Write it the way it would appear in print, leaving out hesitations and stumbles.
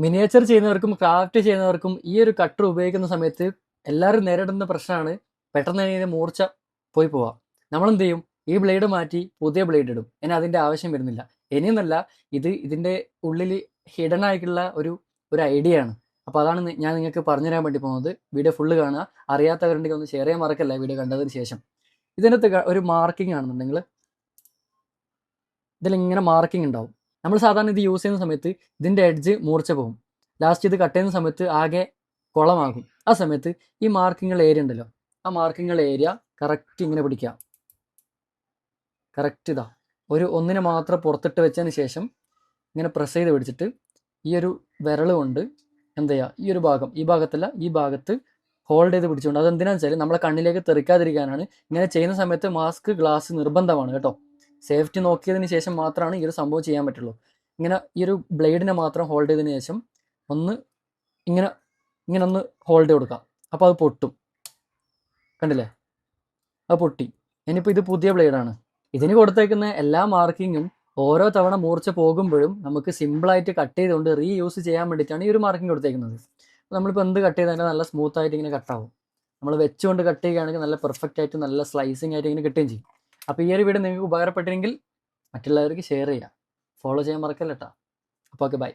Miniature ചെയ്യുന്നവർക്കും craft ചെയ്യുന്നവർക്കും ഈ ഒരു കട്ടർ ഉപയോഗിക്കുന്ന സമയത്ത് എല്ലാവരും നേരിടുന്ന പ്രശ്നമാണ് പെട്ടെന്ന് തന്നെ ഇതിന്റെ മൂർച്ച പോയി പോവാം. നമ്മളെന്ത് ചെയ്യും? ഈ ബ്ലേഡ് മാറ്റി പുതിയ ബ്ലേഡ് ഇടും. ഇനി അതിന്റെ ആവശ്യം വരുന്നില്ല. ഇനിയെന്നല്ല, ഇതിന്റെ ഉള്ളിൽ ഹിഡൻ ആയിട്ടുള്ള ഒരു ഐഡിയ ആണ്. അപ്പോൾ അതാണ് ഞാൻ നിങ്ങൾക്ക് പറഞ്ഞുതരാൻ വേണ്ടി പോകുന്നത്. വീഡിയോ ഫുള്ള് കാണുക. അറിയാത്തവരുണ്ടെങ്കിൽ ഒന്ന് ഷെയർ ചെയ്യാൻ മറക്കല്ല വീഡിയോ കണ്ടതിന് ശേഷം. ഇതിനകത്ത് ഒരു മാർക്കിംഗ് ആണെന്നുണ്ടെങ്കിൽ ഇതിലിങ്ങനെ മാർക്കിംഗ് ഉണ്ടാവും. നമ്മൾ സാധാരണ ഇത് യൂസ് ചെയ്യുന്ന സമയത്ത് ഇതിൻ്റെ എഡ്ജ് മൂർച്ച പോകും. ലാസ്റ്റ് ഇത് കട്ട് ചെയ്യുന്ന സമയത്ത് ആകെ കുളമാകും. ആ സമയത്ത് ഈ മാർക്കിങ്ങുള്ള ഏരിയ ഉണ്ടല്ലോ, ആ മാർക്കിങ്ങുള്ള ഏരിയ കറക്റ്റ് ഇങ്ങനെ പിടിക്കുക. കറക്റ്റ് ഇതാ ഒന്നിനെ മാത്രം പുറത്തിട്ട് വെച്ചതിന് ശേഷം ഇങ്ങനെ പ്രസ് ചെയ്ത് പിടിച്ചിട്ട് ഈ ഒരു വിരൽ കൊണ്ട് എന്ത് ചെയ്യുക, ഈ ഭാഗത്തല്ല, ഈ ഭാഗത്ത് ഹോൾഡ് ചെയ്ത് പിടിച്ചുകൊണ്ട്. അതെന്തിനാണെന്ന് വെച്ചാൽ നമ്മളെ കണ്ണിലേക്ക് തെറിക്കാതിരിക്കാനാണ്. ഇങ്ങനെ ചെയ്യുന്ന സമയത്ത് മാസ്ക്, ഗ്ലാസ് നിർബന്ധമാണ് കേട്ടോ. സേഫ്റ്റി നോക്കിയതിന് ശേഷം മാത്രമാണ് ഈ ഒരു സംഭവം ചെയ്യാൻ പറ്റുള്ളൂ. ഇങ്ങനെ ഈ ഒരു ബ്ലേഡിനെ മാത്രം ഹോൾഡ് ചെയ്തതിന് ശേഷം ഇങ്ങനെ ഒന്ന് ഹോൾഡ് ചെയ്ത് കൊടുക്കാം. അപ്പോൾ അത് പൊട്ടും. കണ്ടില്ലേ? അത് പൊട്ടി. ഇനിയിപ്പോൾ ഇത് പുതിയ ബ്ലേഡാണ്. ഇതിന് കൊടുത്തേക്കുന്ന എല്ലാ മാർക്കിങ്ങും ഓരോ തവണ മൂർച്ച പോകുമ്പോഴും നമുക്ക് സിമ്പിളായിട്ട് കട്ട് ചെയ്തുകൊണ്ട് റീയൂസ് ചെയ്യാൻ വേണ്ടിയിട്ടാണ് ഈ ഒരു മാർക്കിംഗ് കൊടുത്തേക്കുന്നത്. നമ്മളിപ്പോൾ എന്ത് കട്ട് ചെയ്താലും നല്ല സ്മൂത്ത് ആയിട്ട് ഇങ്ങനെ കട്ടാവും. നമ്മൾ വെച്ചുകൊണ്ട് കട്ട് ചെയ്യുകയാണെങ്കിൽ നല്ല പെർഫെക്റ്റ് ആയിട്ട് നല്ല സ്ലൈസിങ് ആയിട്ട് ഇങ്ങനെ കിട്ടുകയും ചെയ്യും. അപ്പോൾ ഈ ഒരു വീഡിയോ നിങ്ങൾക്ക് ഉപകാരപ്പെട്ടെങ്കിൽ മറ്റുള്ളവർക്ക് ഷെയർ ചെയ്യുക, ഫോളോ ചെയ്യാൻ മറക്കല്ല കേട്ടോ. അപ്പോൾ ഓക്കെ, ബൈ.